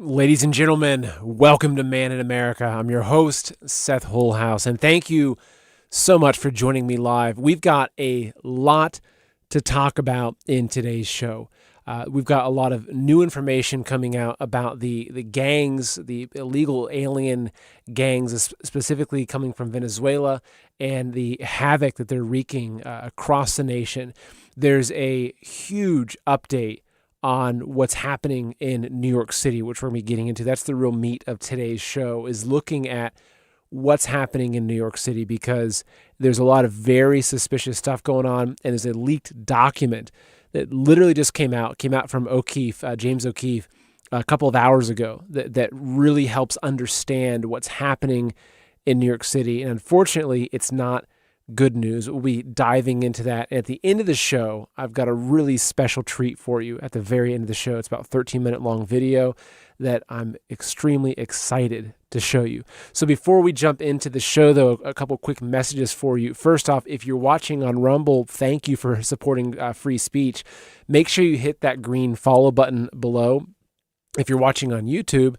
Ladies and gentlemen, welcome to Man in America. I'm your host, Seth Holhouse, and thank you so much for joining me live. We've got a lot to talk about in today's show. We've got a lot of new information coming out about the gangs, the illegal alien gangs, specifically coming from Venezuela, and the havoc that they're wreaking across the nation. There's a huge update on what's happening in New York City, which we're going to be getting into. That's the real meat of today's show, is looking at what's happening in New York City, because there's a lot of very suspicious stuff going on, and there's a leaked document that literally just came out from O'Keefe, James O'Keefe, a couple of hours ago, that really helps understand what's happening in New York City. And unfortunately, it's not good news. We'll be diving into that. And at the end of the show, I've got a really special treat for you at the very end of the show. It's about a 13-minute long video that I'm extremely excited to show you. So before we jump into the show, though, a couple quick messages for you. First off, if you're watching on Rumble, thank you for supporting free speech. Make sure you hit that green follow button below. If you're watching on YouTube,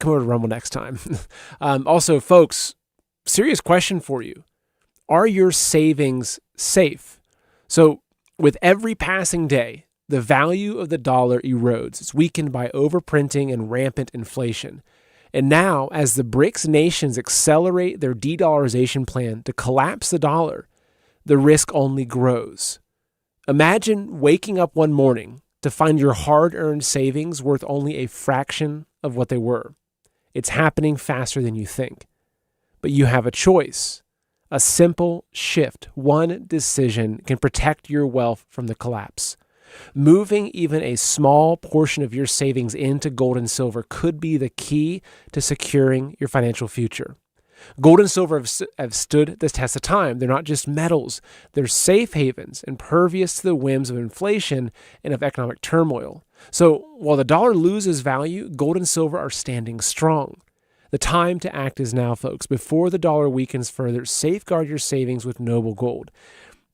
come over to Rumble next time. Also, folks, serious question for you. Are your savings safe? So with every passing day, the value of the dollar erodes. It's weakened by overprinting and rampant inflation. And now, as the BRICS nations accelerate their de-dollarization plan to collapse the dollar, the risk only grows. Imagine waking up one morning to find your hard-earned savings worth only a fraction of what they were. It's happening faster than you think. But you have a choice. A simple shift, one decision, can protect your wealth from the collapse. Moving even a small portion of your savings into gold and silver could be the key to securing your financial future. Gold and silver have stood the test of time. They're not just metals. They're safe havens, impervious to the whims of inflation and of economic turmoil. So while the dollar loses value, gold and silver are standing strong. The time to act is now, folks. Before the dollar weakens further, safeguard your savings with noble gold.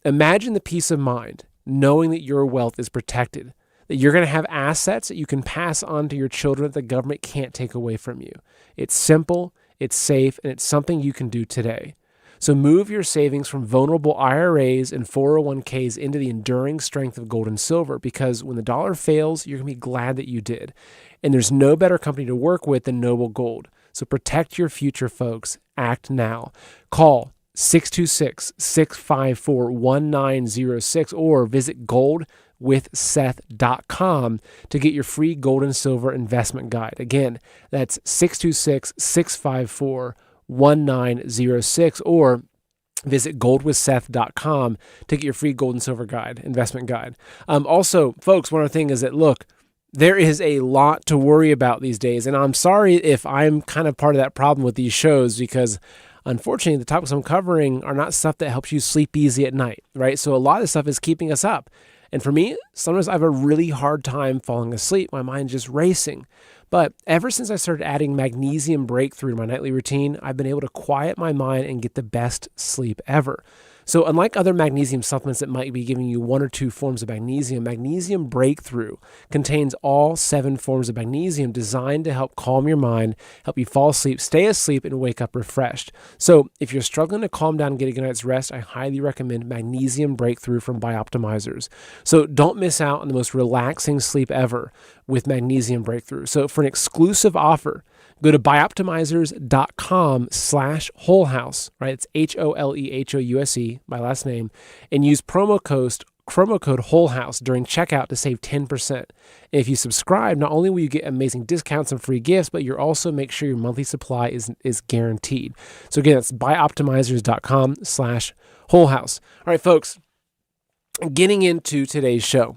Imagine the peace of mind knowing that your wealth is protected, that you're going to have assets that you can pass on to your children that the government can't take away from you. It's simple, it's safe, and it's something you can do today. So move your savings from vulnerable IRAs and 401ks into the enduring strength of gold and silver, because when the dollar fails, you're going to be glad that you did. And there's no better company to work with than Noble Gold. So protect your future, folks. Act now. Call 626-654-1906 or visit goldwithseth.com to get your free gold and silver investment guide. Again, that's 626-654-1906 or visit goldwithseth.com to get your free gold and silver guide, investment guide. Also, folks, one other thing is that, look, there is a lot to worry about these days, and I'm sorry if I'm kind of part of that problem with these shows, because unfortunately the topics I'm covering are not stuff that helps you sleep easy at night, right? So a lot of stuff is keeping us up. And for me, sometimes I have a really hard time falling asleep. My mind's just racing. But ever since I started adding magnesium breakthrough to my nightly routine, I've been able to quiet my mind and get the best sleep ever. So unlike other magnesium supplements that might be giving you one or two forms of magnesium, Magnesium Breakthrough contains all 7 forms of magnesium designed to help calm your mind, help you fall asleep, stay asleep, and wake up refreshed. So if you're struggling to calm down and get a good night's rest, I highly recommend Magnesium Breakthrough from Bioptimizers. So don't miss out on the most relaxing sleep ever with Magnesium Breakthrough. So for an exclusive offer, go to bioptimizers.com/wholehouse, right? It's HOLEHOUSE, my last name, and use promo code wholehouse during checkout to save 10%. And if you subscribe, not only will you get amazing discounts and free gifts, but you'll also make sure your monthly supply is guaranteed. So again, that's bioptimizers.com/wholehouse. All right, folks, getting into today's show,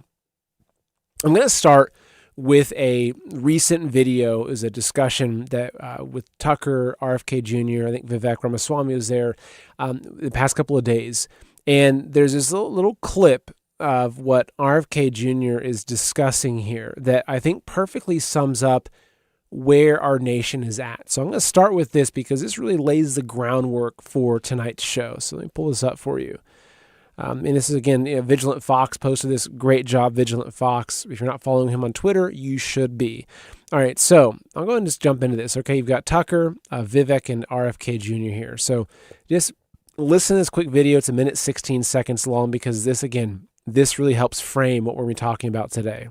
I'm going to start with a recent video. Is a discussion that with Tucker, RFK Jr., I think Vivek Ramaswamy was there the past couple of days. And there's this little clip of what RFK Jr. is discussing here that I think perfectly sums up where our nation is at. So I'm going to start with this because this really lays the groundwork for tonight's show. So let me pull this up for you. And this is, again, Vigilant Fox posted this. Great job, Vigilant Fox. If you're not following him on Twitter, you should be. All right, so I'll go ahead and just jump into this. Okay, you've got Tucker, Vivek, and RFK Jr. here. So just listen to this quick video. It's 1 minute 16 seconds long because this really helps frame what we're talking about today.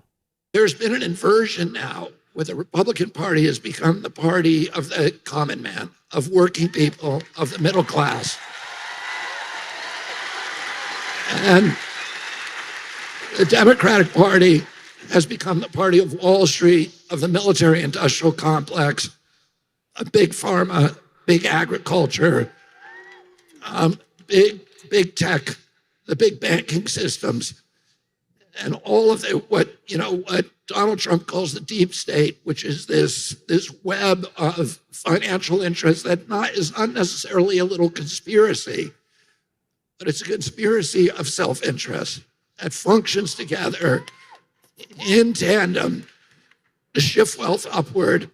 There's been an inversion now where the Republican Party has become the party of the common man, of working people, of the middle class. And the Democratic Party has become the party of Wall Street, of the military-industrial complex, of big pharma, big agriculture, big tech, the big banking systems, and all of what Donald Trump calls the deep state, which is this web of financial interests that is not necessarily a little conspiracy, but it's a conspiracy of self-interest that functions together in tandem to shift wealth upward,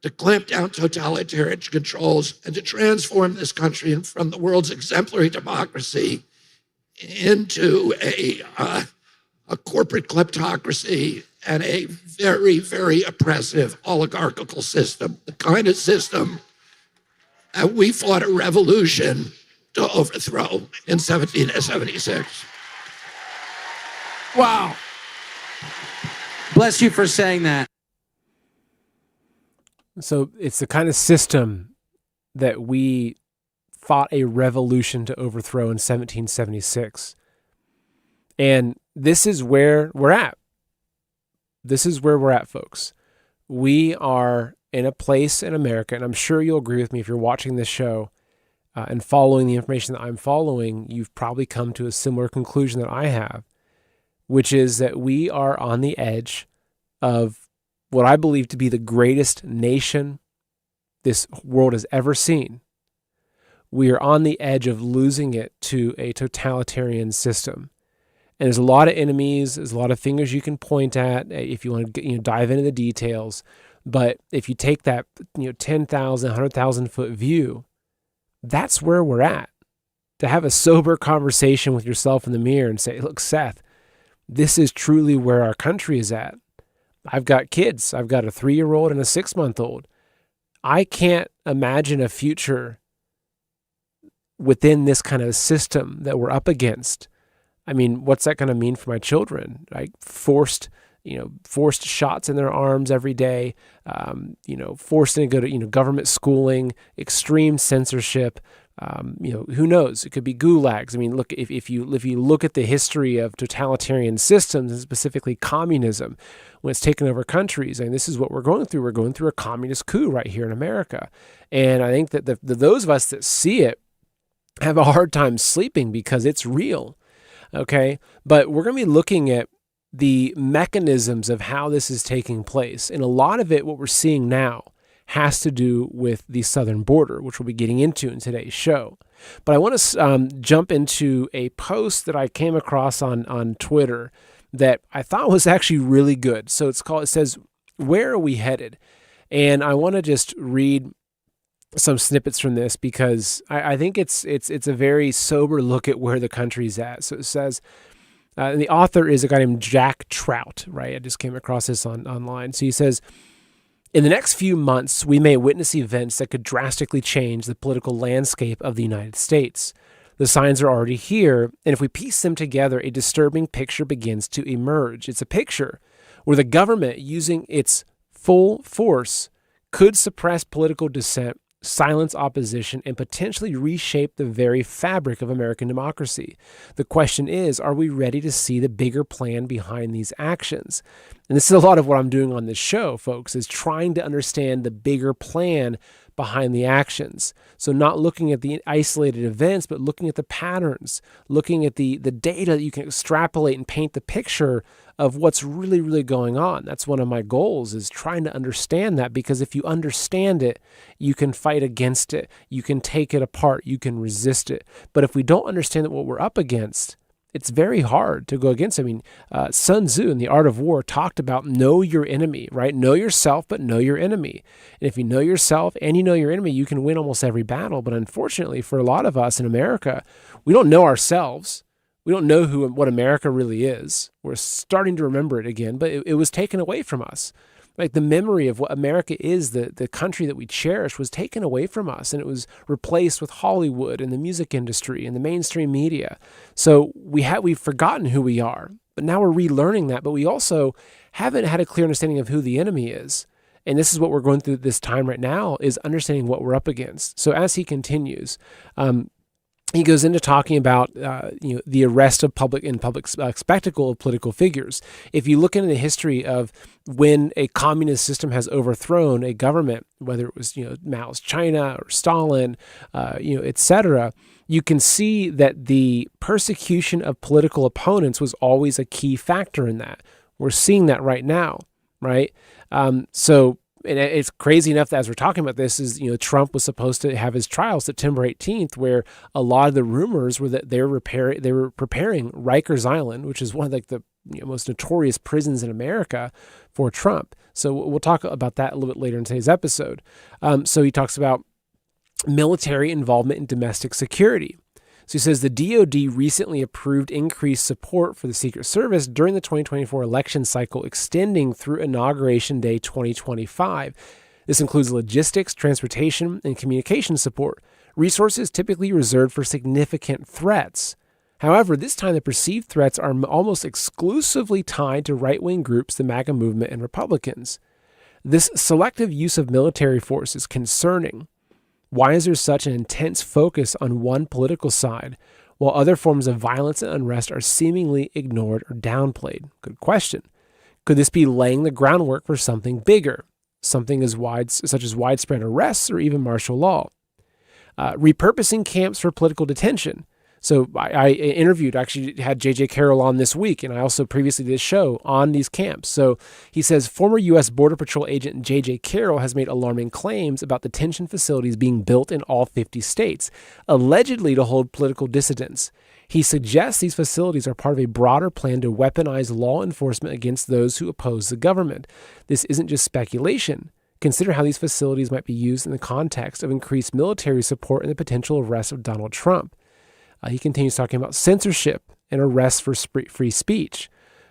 to clamp down totalitarian controls, and to transform this country from the world's exemplary democracy into a corporate kleptocracy and a very, very oppressive oligarchical system, the kind of system that we fought a revolution to overthrow in 1776. Wow. Bless you for saying that. So it's the kind of system that we fought a revolution to overthrow in 1776. And this is where we're at. This is where we're at, folks. We are in a place in America, and I'm sure you'll agree with me if you're watching this show and following the information that I'm following, you've probably come to a similar conclusion that I have, which is that we are on the edge of what I believe to be the greatest nation this world has ever seen. We are on the edge of losing it to a totalitarian system. And there's a lot of enemies, there's a lot of fingers you can point at if you want to dive into the details. But if you take that 10,000, 100,000 foot view, that's where we're at. To have a sober conversation with yourself in the mirror and say, look, Seth, this is truly where our country is at. I've got kids. I've got a 3-year-old and a 6-month-old. I can't imagine a future within this kind of system that we're up against. I mean, what's that going to mean for my children? Like forced shots in their arms every day, forced to go to, government schooling, extreme censorship. Who knows? It could be gulags. I mean, look, if you look at the history of totalitarian systems, and specifically communism, when it's taken over countries, and this is what we're going through. We're going through a communist coup right here in America. And I think that those of us that see it have a hard time sleeping because it's real. Okay, but we're going to be looking at the mechanisms of how this is taking place. And a lot of it, what we're seeing now, has to do with the southern border, which we'll be getting into in today's show. But I want to jump into a post that I came across on Twitter that I thought was actually really good. So it says, "Where are we headed?" And I want to just read some snippets from this because I think it's a very sober look at where the country's at. So it says, and the author is a guy named Jack Trout, right? I just came across this online. So he says, "In the next few months, we may witness events that could drastically change the political landscape of the United States. The signs are already here, and if we piece them together, a disturbing picture begins to emerge. It's a picture where the government, using its full force, could suppress political dissent, silence opposition, and potentially reshape the very fabric of American democracy. The question is, are we ready to see the bigger plan behind these actions?" And this is a lot of what I'm doing on this show, folks, is trying to understand the bigger plan behind the actions. So not looking at the isolated events, but looking at the patterns, looking at the data that you can extrapolate and paint the picture of what's really, really going on. That's one of my goals, is trying to understand that, because if you understand it, you can fight against it. You can take it apart. You can resist it. But if we don't understand what we're up against, it's very hard to go against. I mean, Sun Tzu in The Art of War talked about know your enemy, right? Know yourself, but know your enemy. And if you know yourself and you know your enemy, you can win almost every battle. But unfortunately, for a lot of us in America, we don't know ourselves. We don't know what America really is. We're starting to remember it again, but it was taken away from us. Like the memory of what America is, the country that we cherish, was taken away from us, and it was replaced with Hollywood and the music industry and the mainstream media. So we've forgotten who we are, but now we're relearning that. But we also haven't had a clear understanding of who the enemy is. And this is what we're going through this time right now, is understanding what we're up against. So as he continues, he goes into talking about the arrest of public spectacle of political figures. If you look into the history of when a communist system has overthrown a government, whether it was Mao's China or Stalin, etc., you can see that the persecution of political opponents was always a key factor in that. We're seeing that right now, right? And it's crazy enough that as we're talking about this is, Trump was supposed to have his trial September 18th, where a lot of the rumors were that they were preparing Rikers Island, which is one of the most notorious prisons in America, for Trump. So we'll talk about that a little bit later in today's episode. So he talks about military involvement in domestic security. So he says the DOD recently approved increased support for the Secret Service during the 2024 election cycle, extending through Inauguration Day 2025. This includes logistics, transportation, and communication support, resources typically reserved for significant threats. However, this time the perceived threats are almost exclusively tied to right-wing groups, the MAGA movement, and Republicans. This selective use of military force is concerning. Why is there such an intense focus on one political side, while other forms of violence and unrest are seemingly ignored or downplayed? Good question. Could this be laying the groundwork for something bigger, something such as widespread arrests or even martial law? Repurposing camps for political detention. So I interviewed, actually had J.J. Carroll on this week, and I also previously did a show on these camps. So he says former U.S. Border Patrol agent J.J. Carroll has made alarming claims about detention facilities being built in all 50 states, allegedly to hold political dissidents. He suggests these facilities are part of a broader plan to weaponize law enforcement against those who oppose the government. This isn't just speculation. Consider how these facilities might be used in the context of increased military support and the potential arrest of Donald Trump. He continues talking about censorship and arrests for free speech.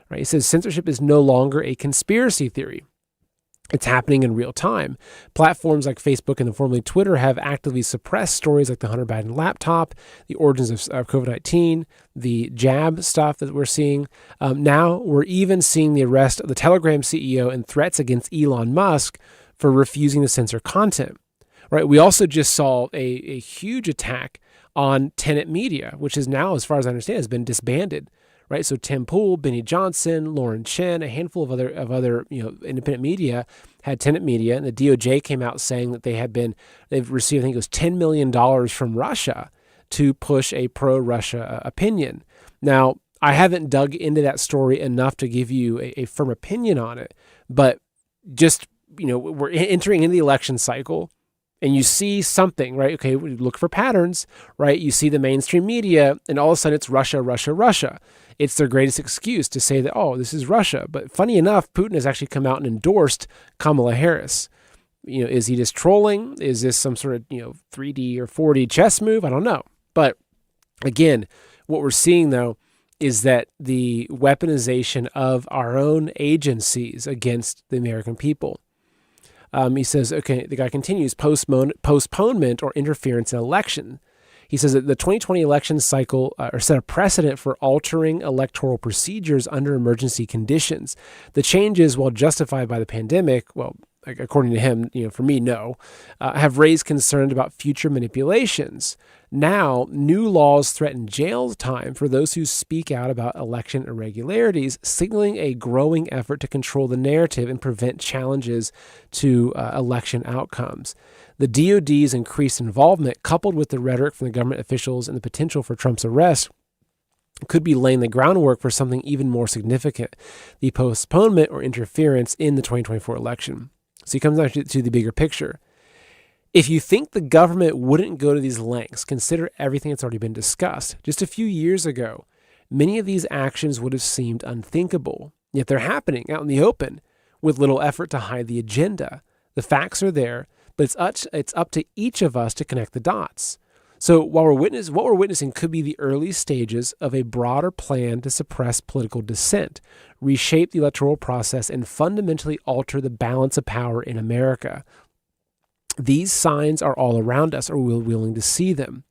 Right? He says censorship is no longer a conspiracy theory. It's happening in real time. Platforms like Facebook and formerly Twitter have actively suppressed stories like the Hunter Biden laptop, the origins of COVID-19, the jab stuff that we're seeing. Now we're even seeing the arrest of the Telegram CEO and threats against Elon Musk for refusing to censor content. Right? We also just saw a huge attack on Tenet Media, which is now, as far as I understand, has been disbanded, right? So Tim Pool, Benny Johnson, Lauren Chen, a handful of other independent media had Tenet Media, and the DOJ came out saying that they've received, I think it was $10 million from Russia to push a pro-Russia opinion. Now, I haven't dug into that story enough to give you a firm opinion on it, but just, we're entering in the election cycle. And you see something, right? Okay, we look for patterns, right? You see the mainstream media, and all of a sudden it's Russia, Russia, Russia. It's their greatest excuse to say that, oh, this is Russia. But funny enough, Putin has actually come out and endorsed Kamala Harris. Is he just trolling? Is this some sort of, 3D or 4D chess move? I don't know. But again, what we're seeing, though, is that the weaponization of our own agencies against the American people. He says, okay, the guy continues, postponement or interference in election. He says that the 2020 election cycle set a precedent for altering electoral procedures under emergency conditions. The changes, while justified by the pandemic, well, according to him, for me, no, have raised concerns about future manipulations. Now, new laws threaten jail time for those who speak out about election irregularities, signaling a growing effort to control the narrative and prevent challenges to election outcomes. The DOD's increased involvement, coupled with the rhetoric from the government officials and the potential for Trump's arrest, could be laying the groundwork for something even more significant, the postponement or interference in the 2024 election. So he comes down to the bigger picture. If you think the government wouldn't go to these lengths, consider everything that's already been discussed. Just a few years ago, many of these actions would have seemed unthinkable, yet they're happening out in the open with little effort to hide the agenda. The facts are there, but it's up to each of us to connect the dots. So what we're witnessing could be the early stages of a broader plan to suppress political dissent, reshape the electoral process, and fundamentally alter the balance of power in America. These signs are all around us. Are we willing to see them?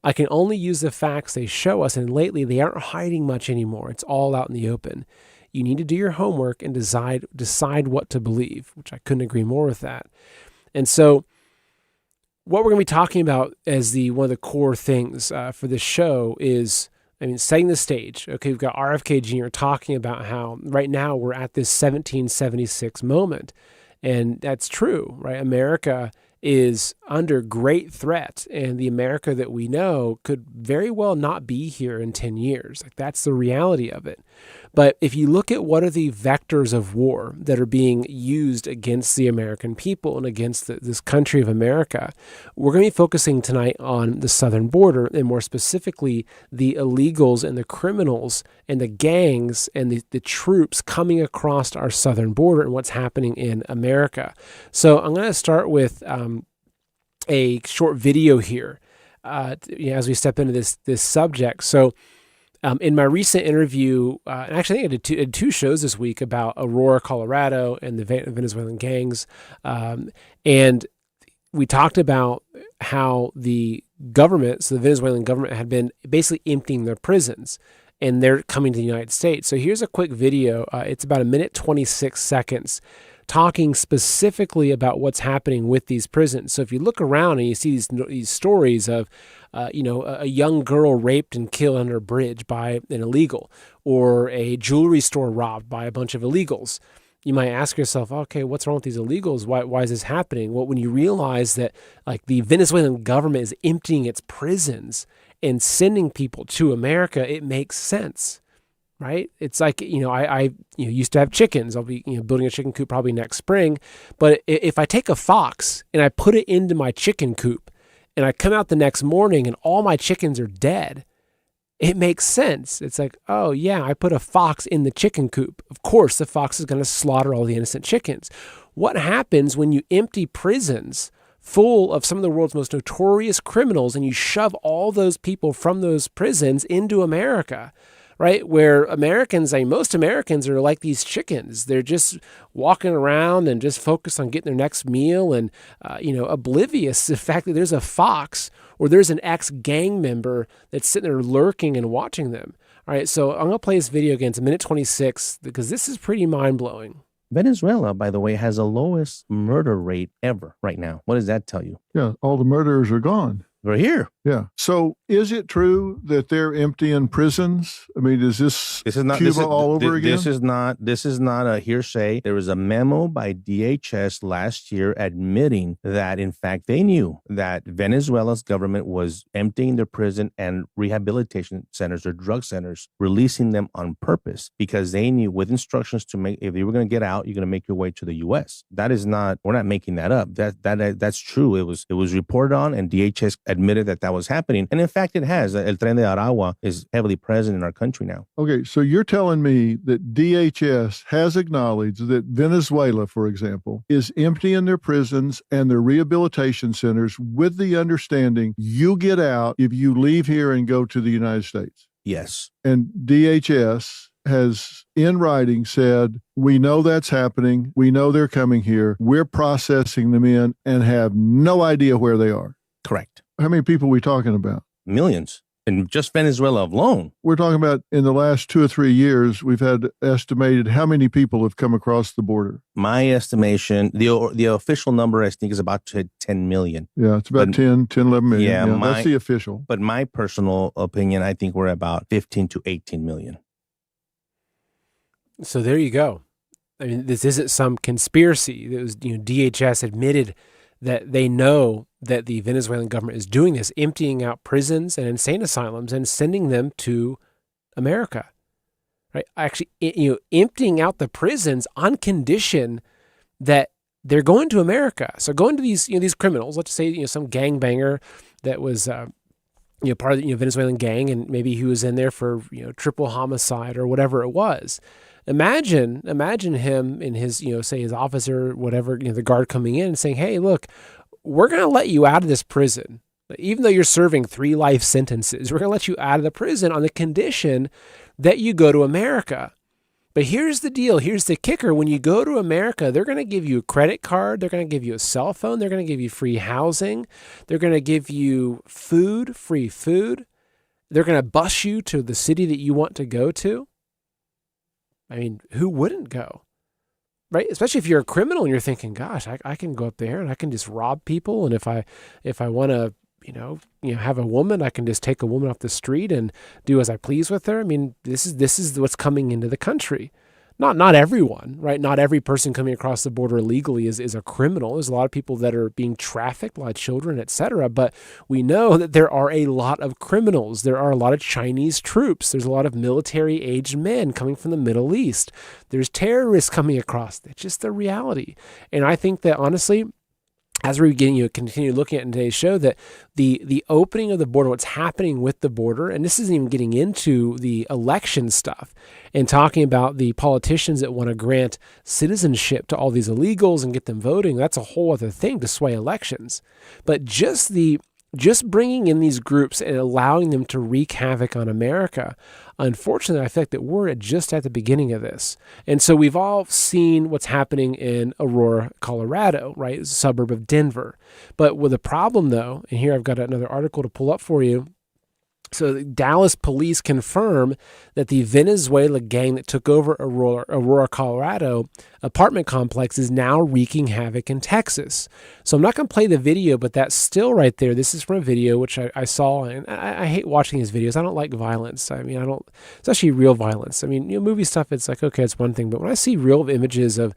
I can only use the facts they show us, and lately they aren't hiding much anymore. It's all out in the open. You need to do your homework and decide what to believe, which I couldn't agree more with that. And so what we're going to be talking about as one of the core things for this show is, setting the stage. Okay, we've got RFK Jr. talking about how right now we're at this 1776 moment. And that's true, right? America is under great threat, and the America that we know could very well not be here in 10 years. Like, that's the reality of it. But if you look at what are the vectors of war that are being used against the American people and against this country of America, we're going to be focusing tonight on the southern border, and more specifically, the illegals and the criminals and the gangs and the troops coming across our southern border and what's happening in America. So I'm going to start with a short video here as we step into this subject. So in my recent interview, and actually I think I did two shows this week about Aurora, Colorado and the Venezuelan gangs. And we talked about how the government, so the Venezuelan government, had been basically emptying their prisons, and they're coming to the United States. So here's a quick video. It's about 1:26, talking specifically about what's happening with these prisons. So if you look around and you see these stories of, a young girl raped and killed under a bridge by an illegal, or a jewelry store robbed by a bunch of illegals, you might ask yourself, okay, what's wrong with these illegals? Why is this happening? Well, when you realize that the Venezuelan government is emptying its prisons and sending people to America, it makes sense. Right? It's like, I used to have chickens. I'll be, building a chicken coop probably next spring. But if I take a fox and I put it into my chicken coop and I come out the next morning and all my chickens are dead, it makes sense. It's like, oh yeah, I put a fox in the chicken coop. Of course, the fox is going to slaughter all the innocent chickens. What happens when you empty prisons full of some of the world's most notorious criminals and you shove all those people from those prisons into America? Right? Where most Americans are like these chickens. They're just walking around and just focused on getting their next meal and, oblivious to the fact that there's a fox or there's an ex-gang member that's sitting there lurking and watching them. All right, so I'm going to play this video again. It's 1:26 because this is pretty mind-blowing. Venezuela, by the way, has the lowest murder rate ever right now. What does that tell you? Yeah, all the murderers are gone. We're here. Yeah. So is it true that they're emptying prisons? I mean, is this Cuba all over again? This is not a hearsay. There was a memo by DHS last year admitting that, in fact, they knew that Venezuela's government was emptying their prison and rehabilitation centers or drug centers, releasing them on purpose because they knew with instructions to make, if you were going to get out, you're going to make your way to the U.S. That is not, we're not making that up. That's true. It was reported on, and DHS admitted that was happening. And in fact, it has. El Tren de Aragua is heavily present in our country now. Okay, so you're telling me that DHS has acknowledged that Venezuela, for example, is emptying their prisons and their rehabilitation centers with the understanding you get out if you leave here and go to the United States? Yes. And DHS has in writing said, we know that's happening. We know they're coming here. We're processing them in and have no idea where they are. Correct. How many people are we talking about? Millions. In just Venezuela alone. We're talking about in the last 2 or 3 years, we've had estimated how many people have come across the border. My estimation, the official number, I think, is about 10 million. Yeah, it's about 10, 11 million. Yeah, that's the official. But my personal opinion, I think we're about 15 to 18 million. So there you go. I mean, this isn't some conspiracy. It was, DHS admitted that they know that the Venezuelan government is doing this, emptying out prisons and insane asylums and sending them to America, right? Actually, emptying out the prisons on condition that they're going to America. So going to these criminals, let's say, some gangbanger that was, part of the Venezuelan gang, and maybe he was in there for, triple homicide or whatever it was. Imagine him in his, say his officer, whatever, the guard coming in and saying, hey, look, we're going to let you out of this prison. Even though you're serving 3 life sentences, we're going to let you out of the prison on the condition that you go to America. But here's the deal. Here's the kicker. When you go to America, they're going to give you a credit card. They're going to give you a cell phone. They're going to give you free housing. They're going to give you food, free food. They're going to bus you to the city that you want to go to. I mean, who wouldn't go? Right? Especially if you're a criminal and you're thinking, gosh, I can go up there and I can just rob people. And if I want to, have a woman, I can just take a woman off the street and do as I please with her. I mean, this is what's coming into the country. Not everyone, right? Not every person coming across the border illegally is a criminal. There's a lot of people that are being trafficked, a lot of children, etc. But we know that there are a lot of criminals. There are a lot of Chinese troops. There's a lot of military-aged men coming from the Middle East. There's terrorists coming across. It's just the reality. And I think that honestly, as we continue looking at in today's show, that the opening of the border, what's happening with the border, and this isn't even getting into the election stuff and talking about the politicians that want to grant citizenship to all these illegals and get them voting, that's a whole other thing to sway elections. But just bringing in these groups and allowing them to wreak havoc on America, unfortunately, I think that we're just at the beginning of this. And so we've all seen what's happening in Aurora, Colorado, right? It's a suburb of Denver. But with a problem, though, and here I've got another article to pull up for you. So the Dallas police confirm that the Venezuela gang that took over Aurora, Colorado apartment complex is now wreaking havoc in Texas. So I'm not going to play the video, but that's still right there. This is from a video which I saw, and I hate watching these videos. I don't like violence. I mean, especially real violence. I mean, movie stuff, it's like, okay, it's one thing. But when I see real images of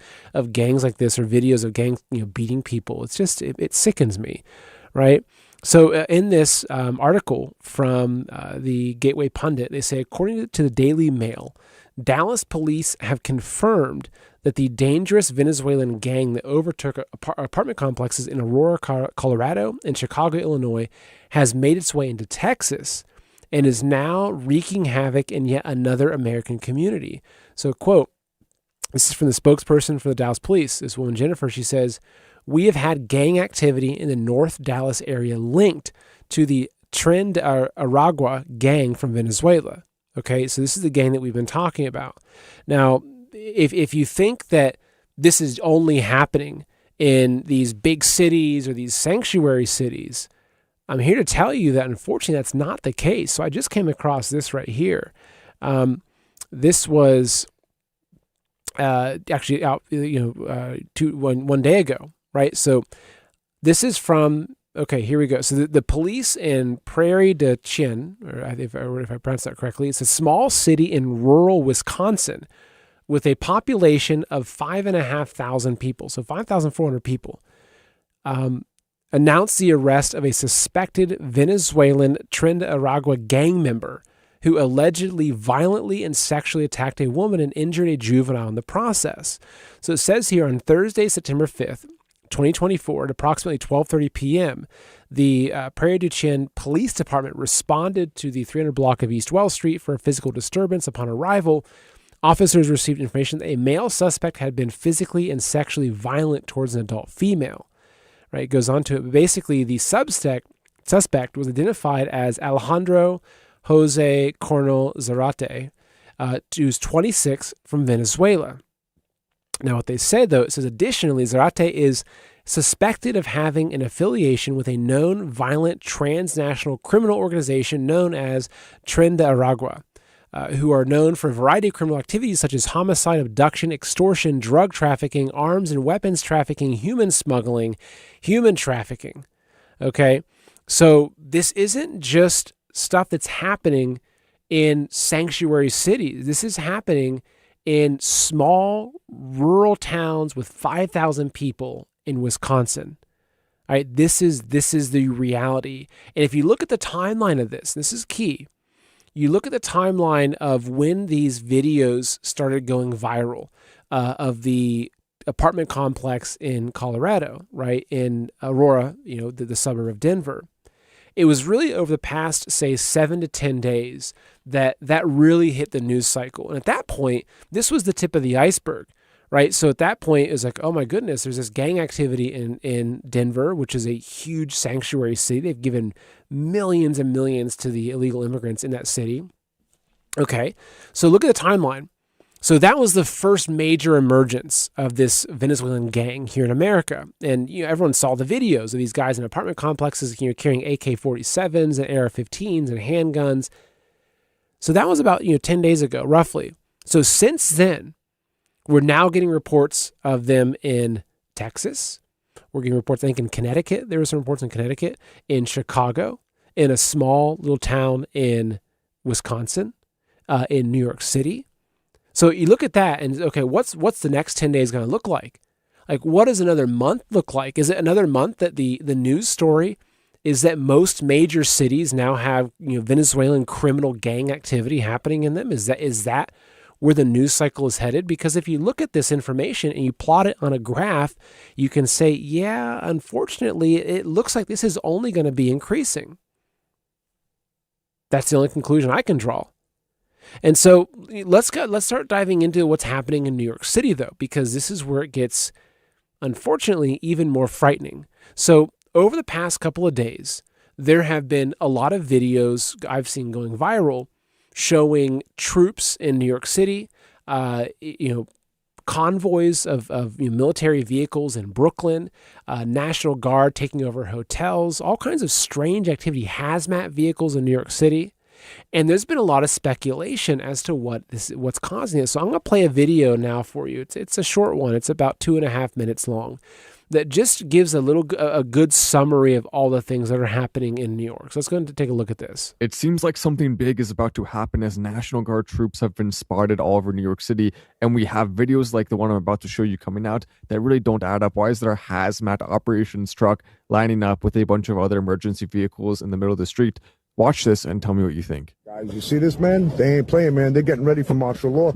gangs like this or videos of gangs, beating people, it's just, it sickens me, right? So in this article from the Gateway Pundit, they say, according to the Daily Mail, Dallas police have confirmed that the dangerous Venezuelan gang that overtook apartment complexes in Aurora, Colorado, and Chicago, Illinois, has made its way into Texas and is now wreaking havoc in yet another American community. So, quote, this is from the spokesperson for the Dallas police, this woman, Jennifer, she says, "We have had gang activity in the North Dallas area linked to the Tren de Aragua gang from Venezuela." Okay, so this is the gang that we've been talking about. Now, if you think that this is only happening in these big cities or these sanctuary cities, I'm here to tell you that unfortunately that's not the case. So I just came across this right here. This was actually out, one day ago. Right. So this is from, okay, here we go. So the police in Prairie du Chien, or if I pronounce that correctly, it's a small city in rural Wisconsin with a population of 5,500 people. So 5,400 people announced the arrest of a suspected Venezuelan Tren de Aragua gang member who allegedly violently and sexually attacked a woman and injured a juvenile in the process. So it says here on Thursday, September 5th, 2024 at approximately 12:30 p.m., the Prairie du Chien Police Department responded to the 300 block of East Wells Street for a physical disturbance. Upon arrival, officers received information that a male suspect had been physically and sexually violent towards an adult female. Right, it goes on to it. Basically, the suspect was identified as Alejandro Jose Coronel Zarate, who's 26, from Venezuela. Now, what they said, though, it says, additionally, Zarate is suspected of having an affiliation with a known violent transnational criminal organization known as Tren de Aragua, who are known for a variety of criminal activities such as homicide, abduction, extortion, drug trafficking, arms and weapons trafficking, human smuggling, human trafficking. Okay, so this isn't just stuff that's happening in sanctuary cities. This is happening in small rural towns with 5,000 people in Wisconsin. All right, this is the reality. And if you look at the timeline of this is key. You look at the timeline of when these videos started going viral of the apartment complex in Colorado, right, in Aurora, the suburb of Denver. It was really over the past, say, 7 to 10 days that really hit the news cycle. And at that point, this was the tip of the iceberg, right? So at that point, it's like, oh my goodness, there's this gang activity in Denver, which is a huge sanctuary city. They've given millions and millions to the illegal immigrants in that city. Okay, so look at the timeline. So that was the first major emergence of this Venezuelan gang here in America. And everyone saw the videos of these guys in apartment complexes carrying AK-47s and AR-15s and handguns. So that was about 10 days ago, roughly. So since then, we're now getting reports of them in Texas. We're getting reports, I think, in Connecticut. There were some reports in Connecticut, in Chicago, in a small little town in Wisconsin, in New York City. So you look at that and, okay, what's the next 10 days going to look like? Like, what does another month look like? Is it another month that the news story is that most major cities now have Venezuelan criminal gang activity happening in them? Is that where the news cycle is headed? Because if you look at this information and you plot it on a graph, you can say, yeah, unfortunately, it looks like this is only going to be increasing. That's the only conclusion I can draw. And so let's start diving into what's happening in New York City, though, because this is where it gets, unfortunately, even more frightening. So over the past couple of days, there have been a lot of videos I've seen going viral showing troops in New York City, convoys of military vehicles in Brooklyn, National Guard taking over hotels, all kinds of strange activity, hazmat vehicles in New York City. And there's been a lot of speculation as to what's causing it. So I'm going to play a video now for you. It's a short one. It's about 2.5 minutes long that just gives a good summary of all the things that are happening in New York. So let's go and take a look at this. It seems like something big is about to happen as National Guard troops have been spotted all over New York City. And we have videos like the one I'm about to show you coming out that really don't add up. Why is there a hazmat operations truck lining up with a bunch of other emergency vehicles in the middle of the street? Watch this and tell me what you think. Guys, you see this, man? They ain't playing, man. They're getting ready for martial law.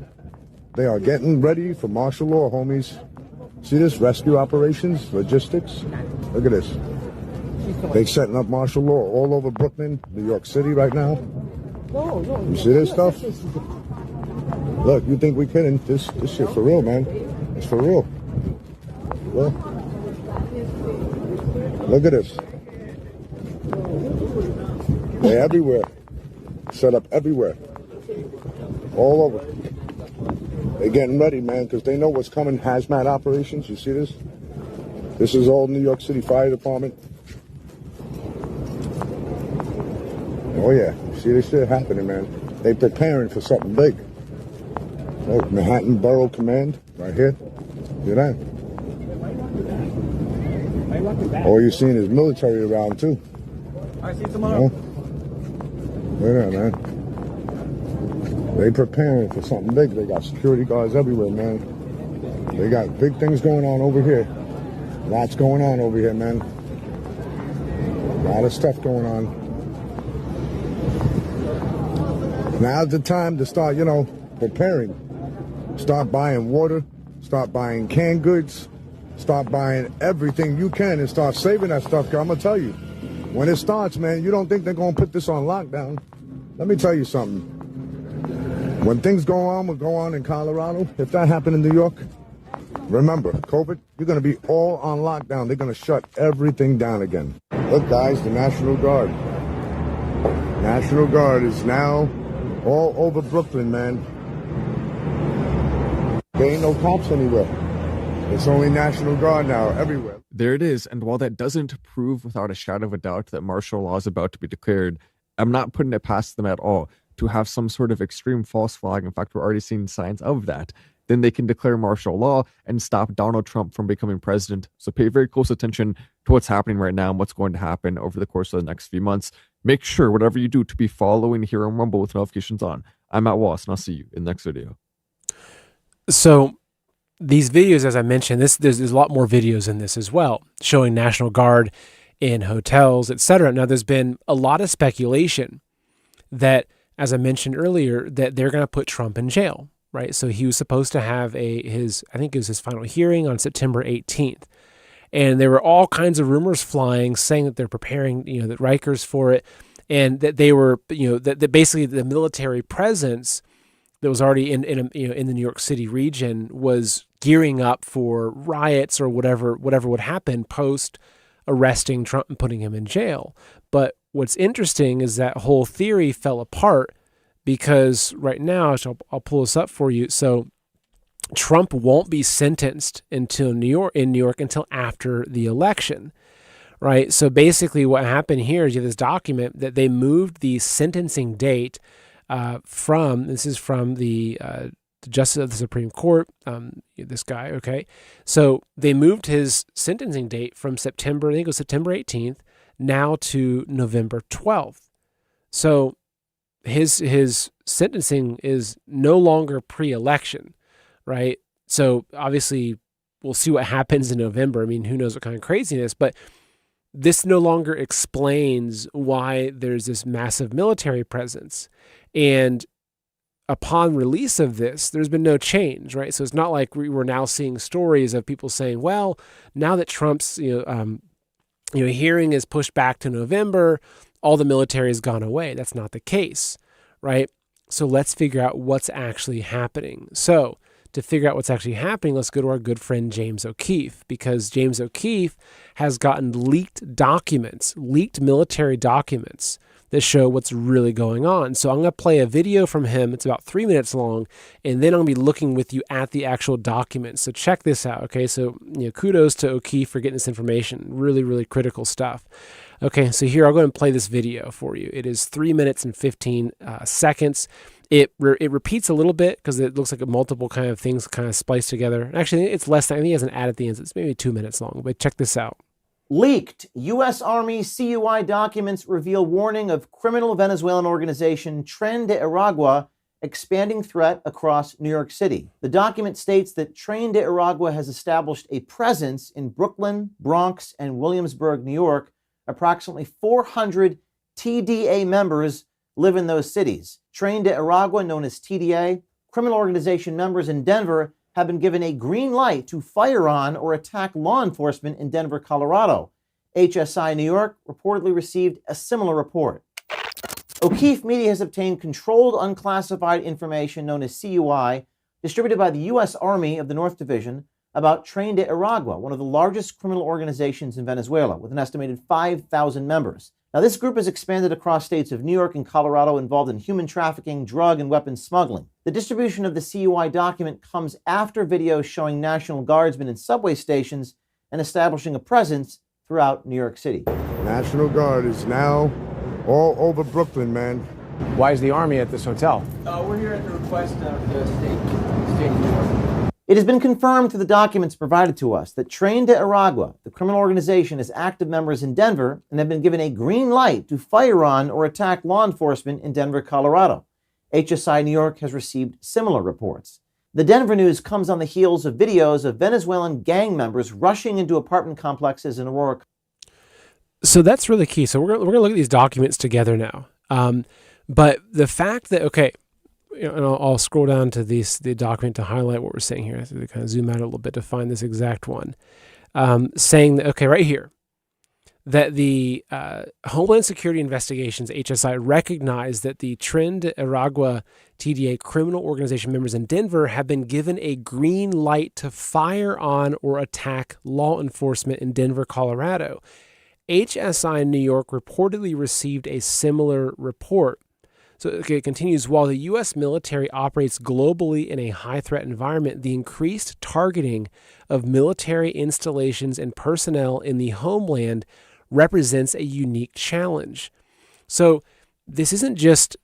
They are getting ready for martial law, homies. See this? Rescue operations, logistics. Look at this. They setting up martial law all over Brooklyn, New York City right now. You see this stuff? Look, you think we kidding? This shit for real, man. It's for real. Look. Look at this. They're everywhere. Set up everywhere. All over. They're getting ready, man, because they know what's coming. Hazmat operations. You see this? This is all New York City Fire Department. Oh, yeah. You see this shit happening, man. They preparing for something big. Look, Manhattan Borough Command right here. See that? All you're seeing is military around, too. I see tomorrow. Look at that, man. They preparing for something big. They got security guards everywhere, man. They got big things going on over here. Lots going on over here, man. A lot of stuff going on. Now's the time to start, preparing. Start buying water. Start buying canned goods. Start buying everything you can and start saving that stuff. 'Cause I'm going to tell you, when it starts, man, you don't think they're going to put this on lockdown. Let me tell you something. When things go on in Colorado, if that happened in New York, remember, COVID, you're going to be all on lockdown. They're going to shut everything down again. Look, guys, the National Guard. National Guard is now all over Brooklyn, man. There ain't no cops anywhere. It's only National Guard now, everywhere. There it is. And while that doesn't prove without a shadow of a doubt that martial law is about to be declared, I'm not putting it past them at all to have some sort of extreme false flag. In fact, we're already seeing signs of that. Then they can declare martial law and stop Donald Trump from becoming president. So pay very close attention to what's happening right now and what's going to happen over the course of the next few months. Make sure, whatever you do, to be following here on Rumble with notifications on. I'm Matt Wallace, and I'll see you in the next video. So these videos, as I mentioned, there's a lot more videos in this as well, showing National Guard in hotels, etc. Now, there's been a lot of speculation that, as I mentioned earlier, that they're going to put Trump in jail, right? So he was supposed to have I think it was his final hearing on September 18th. And there were all kinds of rumors flying saying that they're preparing, that Rikers for it, and that they were, that basically the military presence that was already in the New York City region was gearing up for riots or whatever would happen post arresting Trump and putting him in jail. But what's interesting is that whole theory fell apart because right now, I'll pull this up for you. So Trump won't be sentenced in New York until after the election, right? So basically what happened here is you have this document that they moved the sentencing date from the Justice of the Supreme Court, this guy, okay? So they moved his sentencing date from September 18th, now to November 12th. So his sentencing is no longer pre-election, right? So obviously we'll see what happens in November. I mean, who knows what kind of craziness, but this no longer explains why there's this massive military presence. And upon release of this, there's been no change, right? So it's not like we're now seeing stories of people saying, well, now that Trump's hearing is pushed back to November, all the military has gone away. That's not the case, right? So let's figure out what's actually happening. So to figure out what's actually happening, let's go to our good friend James O'Keefe, because James O'Keefe has gotten leaked military documents that show what's really going on. So I'm going to play a video from him. It's about 3 minutes long, and then I'm going to be looking with you at the actual documents. So check this out, okay? So kudos to O'Keefe for getting this information. Really, really critical stuff. Okay, so here I'll go and play this video for you. It is 3 minutes and 15 seconds. It repeats a little bit because it looks like multiple kind of things kind of spliced together. Actually, it's less than, I think he has an ad at the end, so it's maybe 2 minutes long, but check this out. Leaked U.S. Army CUI documents reveal warning of criminal Venezuelan organization Tren de Aragua expanding threat across New York City. The document states that Tren de Aragua has established a presence in Brooklyn, Bronx, and Williamsburg, New York. Approximately 400 TDA members live in those cities. Tren de Aragua, known as TDA, criminal organization members in Denver have been given a green light to fire on or attack law enforcement in Denver, Colorado. HSI New York reportedly received a similar report. O'Keefe Media has obtained controlled unclassified information known as CUI, distributed by the U.S. Army of the North Division, about Tren de Aragua, one of the largest criminal organizations in Venezuela, with an estimated 5,000 members. Now, this group has expanded across states of New York and Colorado, involved in human trafficking, drug and weapons smuggling. The distribution of the CUI document comes after videos showing National Guardsmen in subway stations and establishing a presence throughout New York City. National Guard is now all over Brooklyn, man. Why is the Army at this hotel? We're here at the request of the state of New York. It has been confirmed through the documents provided to us that Tren de Aragua, the criminal organization, has active members in Denver and have been given a green light to fire on or attack law enforcement in Denver, Colorado. HSI New York has received similar reports. The Denver news comes on the heels of videos of Venezuelan gang members rushing into apartment complexes in Aurora. So that's really key. So we're gonna look at these documents together now. But the fact that, okay, and I'll scroll down to the document to highlight what we're saying here. So kind of zoom out a little bit to find this exact one. Saying that, okay, right here, that the Homeland Security Investigations, HSI, recognized that the Tren de Aragua TDA criminal organization members in Denver have been given a green light to fire on or attack law enforcement in Denver, Colorado. HSI New York reportedly received a similar report. So it continues, while the U.S. military operates globally in a high-threat environment, the increased targeting of military installations and personnel in the homeland represents a unique challenge. So this isn't just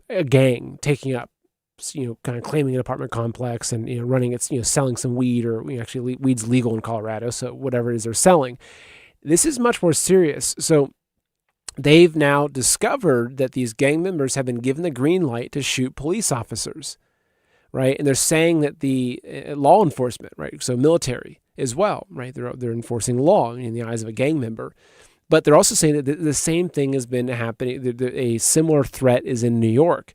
a gang taking up, kind of claiming an apartment complex and, running its, selling some weed, or actually weed's legal in Colorado, so whatever it is they're selling. This is much more serious. So they've now discovered that these gang members have been given the green light to shoot police officers, right? And they're saying that the law enforcement, right, so military as well, right, they're enforcing law in the eyes of a gang member. But they're also saying that the same thing has been happening, a similar threat is in New York.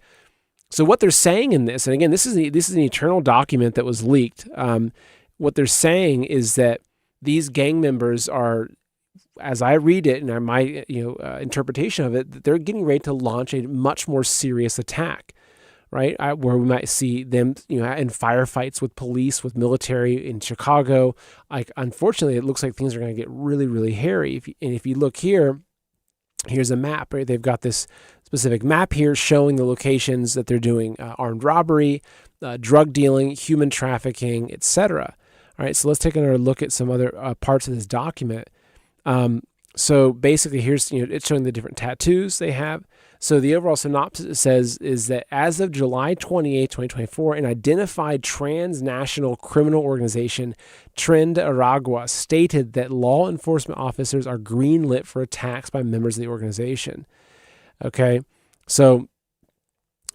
So what they're saying in this, and again, this is an eternal document that was leaked. What they're saying is that these gang members are, as I read it and my interpretation of it, that they're getting ready to launch a much more serious attack, right? Where we might see them, in firefights with police, with military in Chicago. Unfortunately, it looks like things are going to get really, really hairy. If you look here, here's a map, right? They've got this specific map here showing the locations that they're doing armed robbery, drug dealing, human trafficking, etc. All right, so let's take another look at some other parts of this document. So basically, here's it's showing the different tattoos they have. So the overall synopsis it says is that as of July 28, 2024, an identified transnational criminal organization, Tren de Aragua, stated that law enforcement officers are greenlit for attacks by members of the organization. Okay, so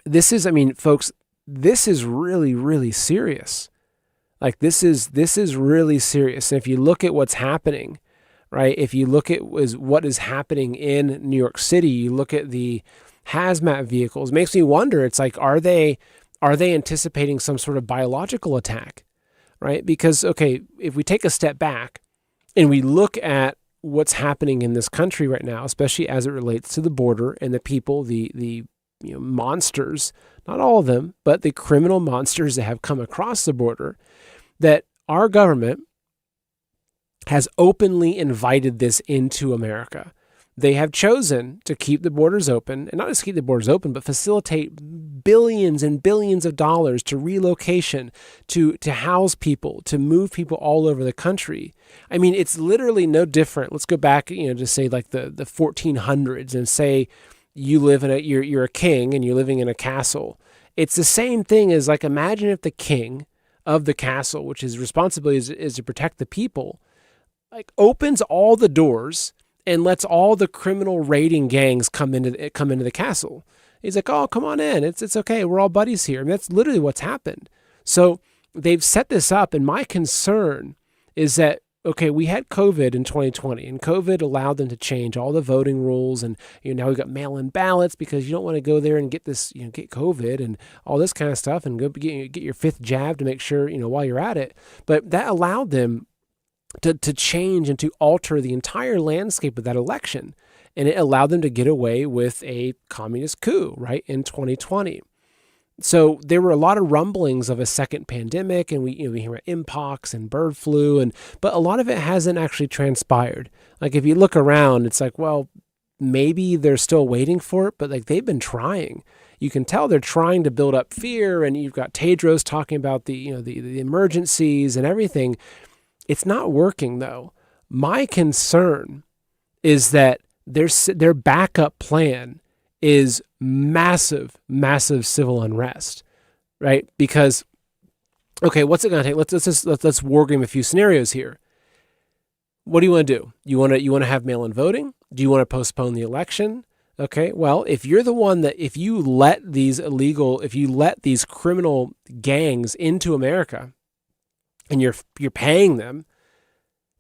this is, folks, this is really, really serious. This is really serious. And if you look at what's happening, right? If you look at what is happening in New York City, you look at the hazmat vehicles, it makes me wonder, it's like, are they anticipating some sort of biological attack, right? Because, okay, if we take a step back and we look at what's happening in this country right now, especially as it relates to the border and the people, the monsters, not all of them, but the criminal monsters that have come across the border, that our government has openly invited this into America. They have chosen to keep the borders open, and not just keep the borders open, but facilitate billions and billions of dollars to relocation, to house people, to move people all over the country. It's literally no different. Let's go back, to say like the 1400s and say you live in you're a king and you're living in a castle. It's the same thing as imagine if the king of the castle, which his responsibility is to protect the people, opens all the doors and lets all the criminal raiding gangs come into the castle. He's like, oh, come on in. It's okay. We're all buddies here. That's literally what's happened. So they've set this up. And my concern is that, okay, we had COVID in 2020 and COVID allowed them to change all the voting rules. And now we've got mail-in ballots because you don't want to go there and get this, get COVID and all this kind of stuff and go get your fifth jab to make sure, while you're at it. But that allowed them to change and to alter the entire landscape of that election. And it allowed them to get away with a communist coup, right, in 2020. So there were a lot of rumblings of a second pandemic, and we hear about mpox and bird flu, but a lot of it hasn't actually transpired. If you look around, it's like, well, maybe they're still waiting for it, but they've been trying. You can tell they're trying to build up fear, and you've got Tedros talking about the emergencies and everything. It's not working, though. My concern is that their backup plan is massive, massive civil unrest, right? Because, okay, what's it going to take? Let's war game a few scenarios here. What do you want to do? You want to have mail-in voting? Do you want to postpone the election? Okay, well, if you're the one if you let these criminal gangs into America, and you're paying them,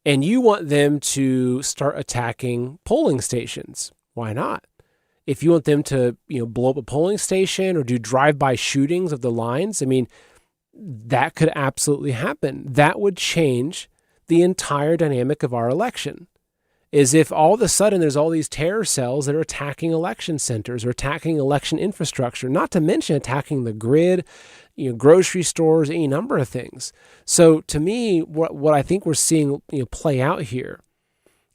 and you want them to start attacking polling stations, why not? If you want them to, blow up a polling station or do drive-by shootings of the lines, that could absolutely happen. That would change the entire dynamic of our election. Is if all of a sudden there's all these terror cells that are attacking election centers or attacking election infrastructure, not to mention attacking the grid, grocery stores, any number of things. So to me, what I think we're seeing play out here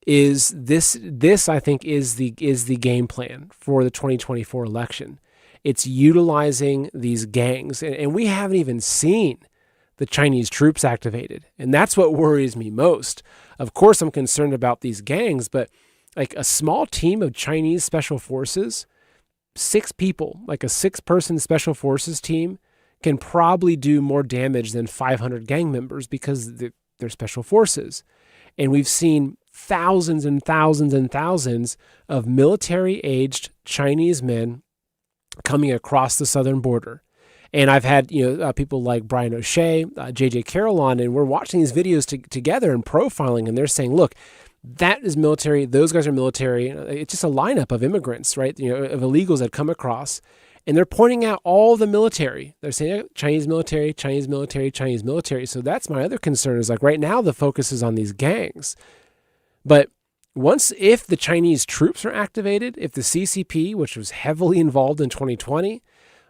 is this I think is the game plan for the 2024 election. It's utilizing these gangs, and we haven't even seen the Chinese troops activated, and that's what worries me most. Of course, I'm concerned about these gangs, but a small team of Chinese special forces, 6 people, a 6-person special forces team, can probably do more damage than 500 gang members because they're special forces. And we've seen thousands and thousands and thousands of military-aged Chinese men coming across the southern border. And I've had people like Brian O'Shea, J.J. Carroll on, and we're watching these videos together and profiling, and they're saying, look, that is military, those guys are military. It's just a lineup of immigrants, right, of illegals that come across. And they're pointing out all the military. They're saying Chinese military, Chinese military, Chinese military. So that's my other concern is right now the focus is on these gangs. But if the Chinese troops are activated, if the CCP, which was heavily involved in 2020,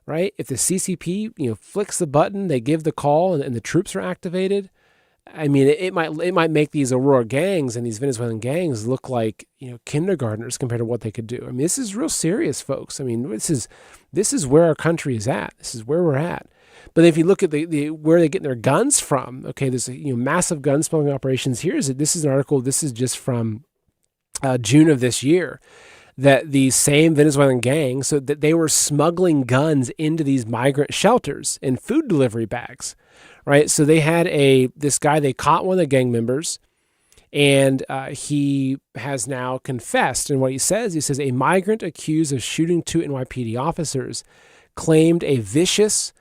right? If the CCP, flicks the button, they give the call, and the troops are activated. I mean, it might make these Aurora gangs and these Venezuelan gangs look like kindergartners compared to what they could do. I mean, this is real serious, folks. I mean, this is where our country is at. This is where we're at. But if you look at the where they're getting their guns from, okay, there's massive gun smuggling operations. This is an article. This is just from June of this year, that these same Venezuelan gangs, so that they were smuggling guns into these migrant shelters in food delivery bags, right? So they had this guy, they caught one of the gang members, and he has now confessed. And what he says, a migrant accused of shooting 2 NYPD officers claimed a vicious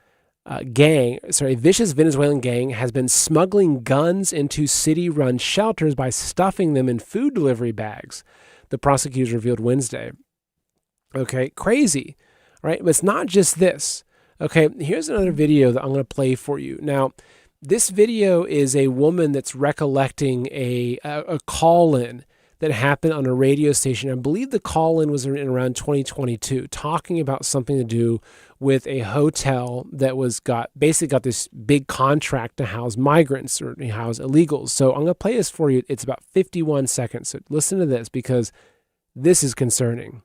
Venezuelan gang has been smuggling guns into city-run shelters by stuffing them in food delivery bags, the prosecutors revealed Wednesday. Okay, crazy, right? But it's not just this. Okay, here's another video that I'm going to play for you. Now, this video is a woman that's recollecting a call-in that happened on a radio station. I believe the call-in was in around 2022, talking about something to do with a hotel that basically got this big contract to house migrants or house illegals. So I'm going to play this for you. It's about 51 seconds. So listen to this, because this is concerning.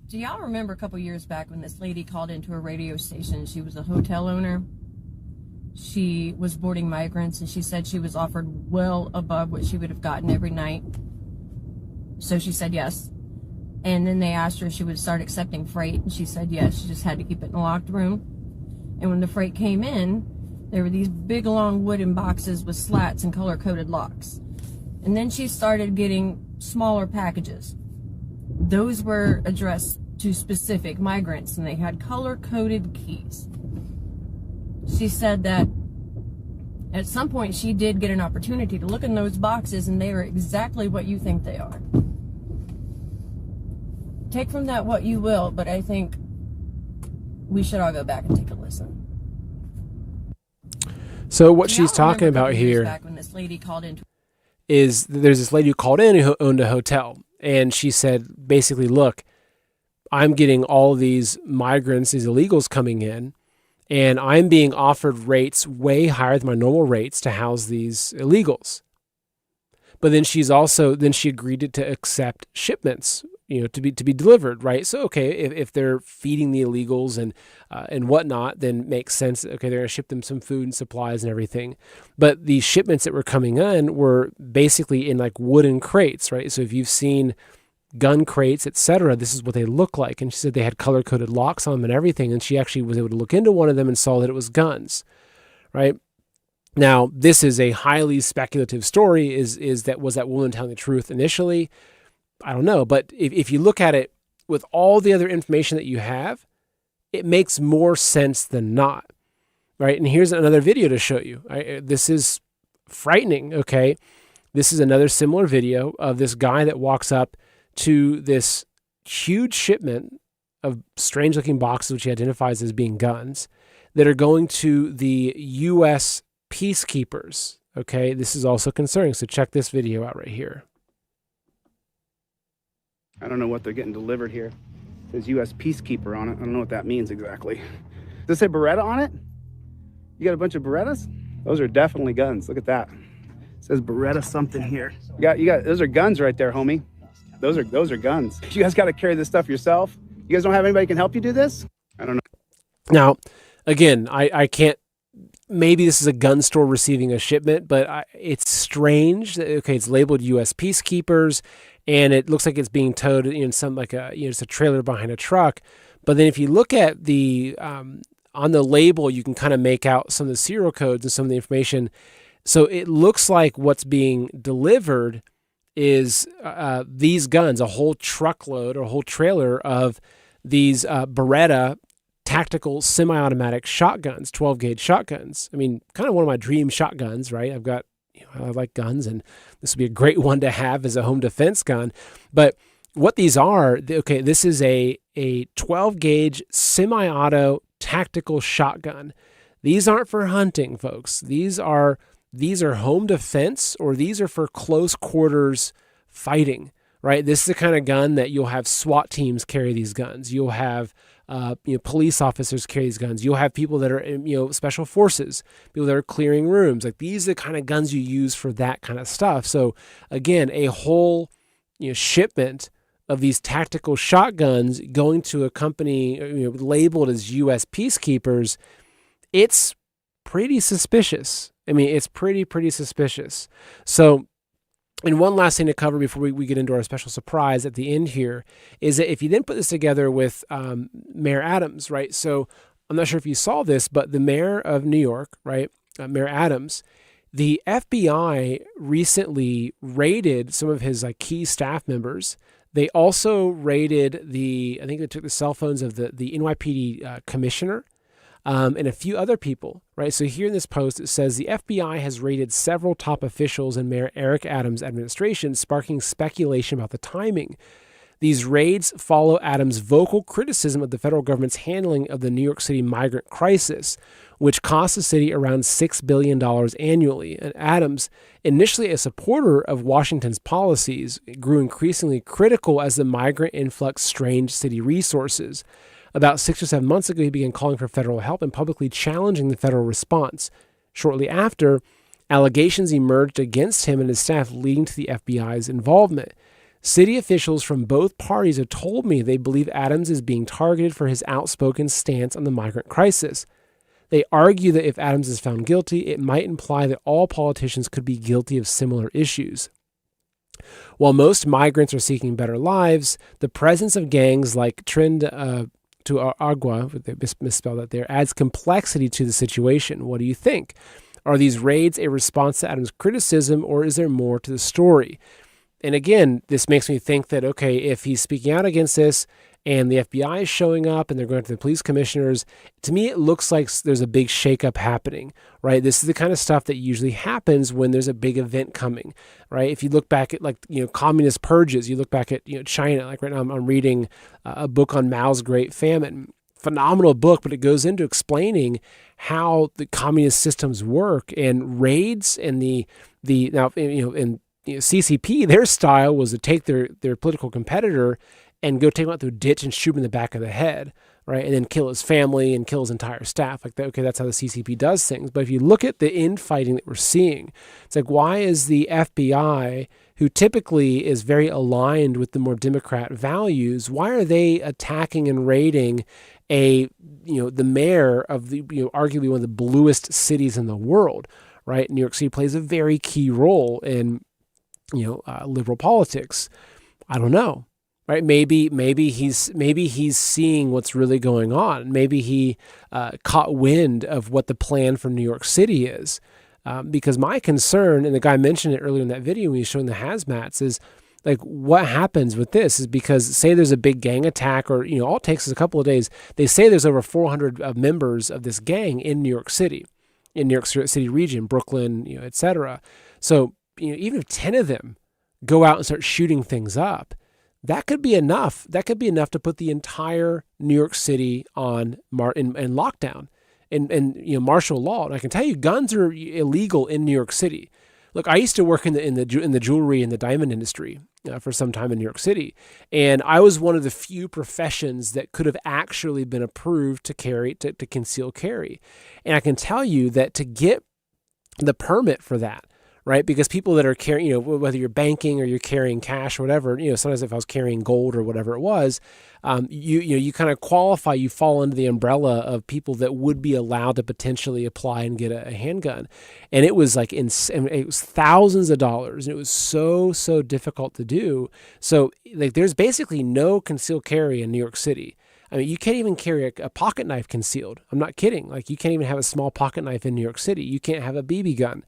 Do y'all remember a couple years back when this lady called into a radio station? She was a hotel owner. She was boarding migrants, and she said she was offered well above what she would have gotten every night. So she said yes. And then they asked her if she would start accepting freight, and she said yes. She just had to keep it in a locked room. And when the freight came in, there were these big long wooden boxes with slats and color-coded locks. And then she started getting smaller packages. Those were addressed to specific migrants, and they had color-coded keys. She said that at some point she did get an opportunity to look in those boxes, and they are exactly what you think they are. Take from that what you will, but I think we should all go back and take a listen. So what she's talking about here is there's this lady who called in who owned a hotel, and she said basically, look, I'm getting all these migrants, these illegals coming in, and I'm being offered rates way higher than my normal rates to house these illegals. But then she agreed to accept shipments, to be delivered, right? So okay, if they're feeding the illegals and whatnot, then makes sense. Okay, they're gonna ship them some food and supplies and everything. But the shipments that were coming in were basically in like wooden crates, right? So if you've seen gun crates, etc., this is what they look like. And she said they had color-coded locks on them and everything. And she actually was able to look into one of them and saw that it was guns, right? Now, this is a highly speculative story. Was that woman telling the truth initially? I don't know. But if you look at it with all the other information that you have, it makes more sense than not, right? And here's another video to show you. This is frightening, okay? This is another similar video of this guy that walks up to this huge shipment of strange-looking boxes, which he identifies as being guns, that are going to the U.S. peacekeepers. Okay, this is also concerning. So check this video out right here. I don't know what they're getting delivered here. It says U.S. peacekeeper on it. I don't know what that means exactly. Does it say Beretta on it? You got a bunch of Berettas? Those are definitely guns. Look at that. It says Beretta something here. You got those are guns right there, homie. Those are guns. You guys got to carry this stuff yourself? You guys don't have anybody who can help you do this? I don't know. Now, again, I can't, maybe this is a gun store receiving a shipment, but it's strange. Okay, it's labeled U.S. peacekeepers, and it looks like it's being towed in some it's a trailer behind a truck. But then if you look at the, on the label, you can kind of make out some of the serial codes and some of the information. So it looks like what's being delivered is these guns, a whole truckload or a whole trailer of these Beretta tactical semi-automatic shotguns, 12-gauge shotguns. I mean, kind of one of my dream shotguns, right? I like guns, and this would be a great one to have as a home defense gun. But what these are, okay, this is a 12-gauge semi-auto tactical shotgun. These aren't for hunting, folks. These are home defense, or these are for close quarters fighting, right? This is the kind of gun that you'll have SWAT teams carry these guns. You'll have Police officers carry these guns. You'll have people that are, special forces, people that are clearing rooms. Like, these are the kind of guns you use for that kind of stuff. So again, a whole, shipment of these tactical shotguns going to a company, labeled as U.S. peacekeepers, it's pretty suspicious. I mean, it's pretty suspicious. So, and one last thing to cover before we get into our special surprise at the end here is that if you then put this together with Mayor Adams, right? So I'm not sure if you saw this, but the mayor of New York, right, Mayor Adams, the FBI recently raided some of his key staff members. They also raided I think they took the cell phones of the NYPD commissioner. And a few other people, right? So here in this post, it says the FBI has raided several top officials in Mayor Eric Adams' administration, sparking speculation about the timing. These raids follow Adams' vocal criticism of the federal government's handling of the New York City migrant crisis, which costs the city around $6 billion annually. And Adams, initially a supporter of Washington's policies, grew increasingly critical as the migrant influx strained city resources. About 6 or 7 months ago, he began calling for federal help and publicly challenging the federal response. Shortly after, allegations emerged against him and his staff, leading to the FBI's involvement. City officials from both parties have told me they believe Adams is being targeted for his outspoken stance on the migrant crisis. They argue that if Adams is found guilty, it might imply that all politicians could be guilty of similar issues. While most migrants are seeking better lives, the presence of gangs like to Agua, they misspelled that there, adds complexity to the situation. What do you think? Are these raids a response to Adams' criticism, or is there more to the story? And again, this makes me think that, okay, if he's speaking out against this and the FBI is showing up and they're going to the police commissioners, to me, it looks like there's a big shakeup happening, right? This is the kind of stuff that usually happens when there's a big event coming, right? If you look back at communist purges, you look back at, China, like right now I'm reading a book on Mao's Great Famine. Phenomenal book, but it goes into explaining how the communist systems work, and raids and CCP, their style was to take their political competitor and go take him out through a ditch and shoot him in the back of the head, right? And then kill his family and kill his entire staff. Like that, okay, that's how the CCP does things. But if you look at the infighting that we're seeing, it's like, why is the FBI, who typically is very aligned with the more Democrat values, why are they attacking and raiding the mayor of the, arguably one of the bluest cities in the world, right? New York City plays a very key role in, liberal politics. I don't know. Right? Maybe he's seeing what's really going on. Maybe he caught wind of what the plan for New York City is. Because my concern, and the guy mentioned it earlier in that video when he was showing the hazmats, is like, what happens with this is because, say there's a big gang attack, or all it takes is a couple of days. They say there's over 400 members of this gang in New York City, in New York City region, Brooklyn, etc. So even if 10 of them go out and start shooting things up, that could be enough. That could be enough to put the entire New York City on in lockdown and martial law. And I can tell you, guns are illegal in New York City. Look, I used to work in the jewelry and the diamond industry for some time in New York City, and I was one of the few professions that could have actually been approved to conceal carry. And I can tell you that to get the permit for that, right? Because people that are carrying, whether you're banking or you're carrying cash or whatever, sometimes if I was carrying gold or whatever it was, you kind of qualify, you fall under the umbrella of people that would be allowed to potentially apply and get a handgun. And it was it was thousands of dollars, and it was so difficult to do. So there's basically no concealed carry in New York City. I mean, you can't even carry a pocket knife concealed. I'm not kidding. You can't even have a small pocket knife in New York City. You can't have a BB gun.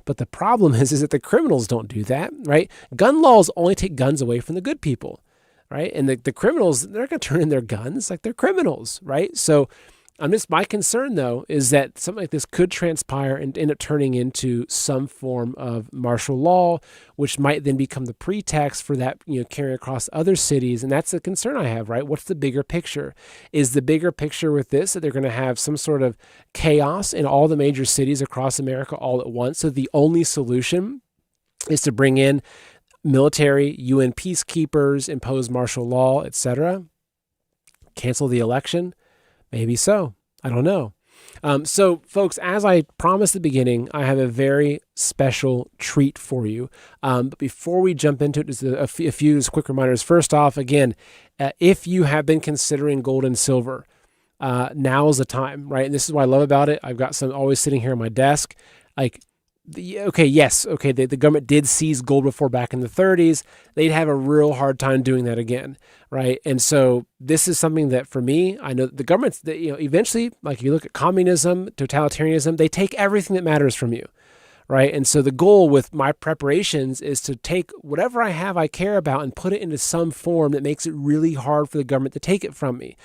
But the problem is that the criminals don't do that, right? Gun laws only take guns away from the good people, right? And the criminals, they're not going to turn in their guns. They're criminals, right? So my concern, though, is that something like this could transpire and end up turning into some form of martial law, which might then become the pretext for that, carrying across other cities. And that's the concern I have, right? What's the bigger picture? Is the bigger picture with this that they're going to have some sort of chaos in all the major cities across America all at once? So the only solution is to bring in military, UN peacekeepers, impose martial law, etc.? cancel the election? Maybe so. I don't know. So, folks, as I promised at the beginning, I have a very special treat for you. But before we jump into it, just a few quick reminders. First off, again, if you have been considering gold and silver, now is the time, right? And this is what I love about it. I've got some always sitting here on my desk. The government did seize gold before back in the 30s. They'd have a real hard time doing that again, right? And so this is something that for me, I know the government's, eventually, like if you look at communism, totalitarianism, they take everything that matters from you, right? And so the goal with my preparations is to take whatever I care about and put it into some form that makes it really hard for the government to take it from me,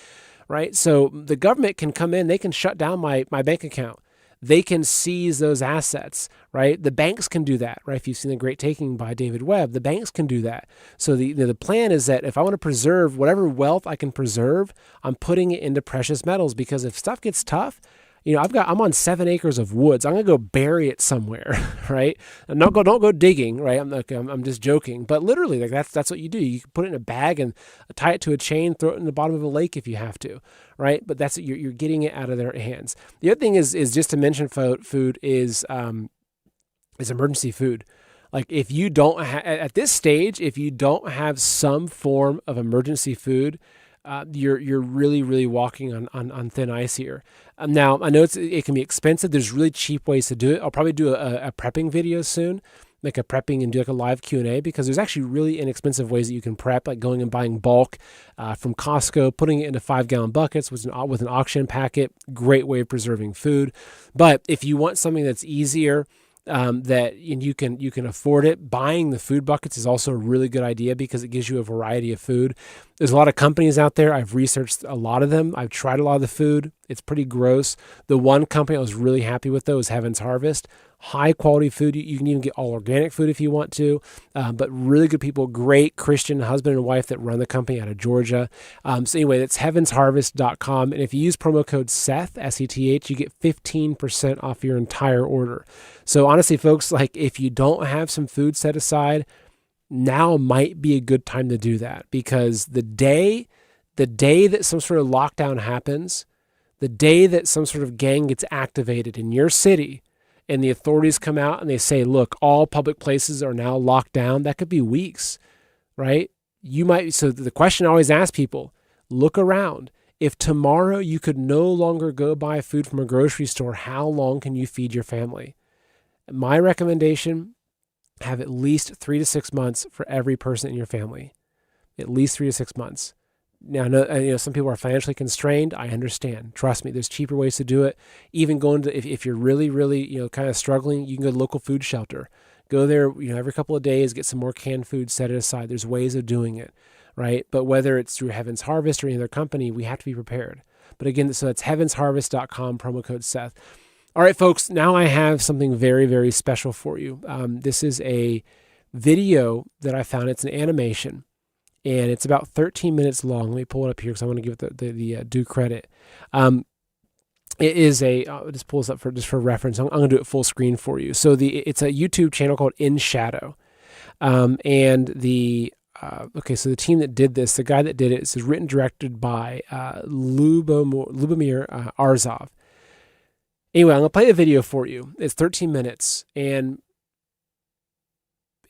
right? So the government can come in, they can shut down my bank account. They can seize those assets, right? The banks can do that, right? If you've seen The Great Taking by David Webb, the banks can do that. So the plan is that if I want to preserve whatever wealth I can preserve, I'm putting it into precious metals, because if stuff gets tough, I'm on 7 acres of woods. I'm gonna go bury it somewhere, right? And don't go digging, right? I'm just joking, but literally, like that's what you do. You can put it in a bag and tie it to a chain, throw it in the bottom of a lake if you have to, right? But that's you're getting it out of their hands. The other thing is just to mention food is emergency food. Like if you don't at this stage, if you don't have some form of emergency food, you're really, really walking on thin ice here. Now, I know it can be expensive. There's really cheap ways to do it. I'll probably do a prepping video soon, like a prepping and do like a live Q&A, because there's actually really inexpensive ways that you can prep, like going and buying bulk from Costco, putting it into 5-gallon buckets with an oxygen packet. Great way of preserving food. But if you want something that's easier, that you can afford it, buying the food buckets is also a really good idea, because it gives you a variety of food. There's a lot of companies out there. I've researched a lot of them. I've tried a lot of the food. It's pretty gross. The one company I was really happy with, though, is Heaven's Harvest. High quality food. You can even get all organic food if you want to, but really good people, great Christian husband and wife that run the company out of Georgia. So anyway, that's heavensharvest.com. And if you use promo code Seth, S-E-T-H, you get 15% off your entire order. So honestly, folks, like if you don't have some food set aside, now might be a good time to do that, because the day that some sort of lockdown happens, the day that some sort of gang gets activated in your city, and the authorities come out and they say, look, all public places are now locked down, that could be weeks, right? So the question I always ask people, look around. If tomorrow you could no longer go buy food from a grocery store, how long can you feed your family? My recommendation, have at least 3 to 6 months for every person in your family. At least 3 to 6 months. Now, some people are financially constrained. I understand. Trust me, there's cheaper ways to do it. Even going to, if you're really, really, kind of struggling, you can go to local food shelter. Go there, every couple of days, get some more canned food, set it aside. There's ways of doing it, right? But whether it's through Heaven's Harvest or any other company, we have to be prepared. But again, so that's heavensharvest.com, promo code Seth. All right, folks, now I have something very, very special for you. This is a video that I found. It's an animation, and it's about 13 minutes long. Let me pull it up here because I want to give it the due credit. It is I'll just pull this up for reference. I'm going to do it full screen for you. So it's a YouTube channel called In Shadow. So the team that did this, the guy that did it, is written, directed by Lubomir Arzov. Anyway, I'm going to play the video for you. It's 13 minutes. And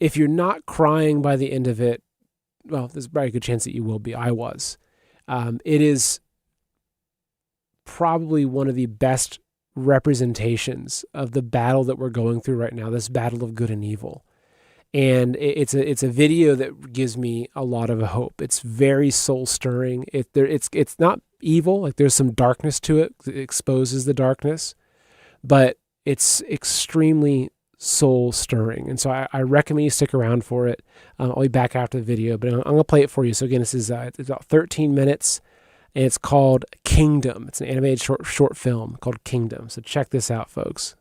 if you're not crying by the end of it, well, there's probably a good chance that you will be. I was. It is probably one of the best representations of the battle that we're going through right now, this battle of good and evil. And it's a video that gives me a lot of hope. It's very soul stirring. It's not evil. Like there's some darkness to it. It exposes the darkness. But it's extremely soul stirring. And so I recommend you stick around for it. I'll be back after the video, but I'm going to play it for you. So again, this is it's about 13 minutes, and it's called Kingdom. It's an animated short film called Kingdom. So check this out, folks.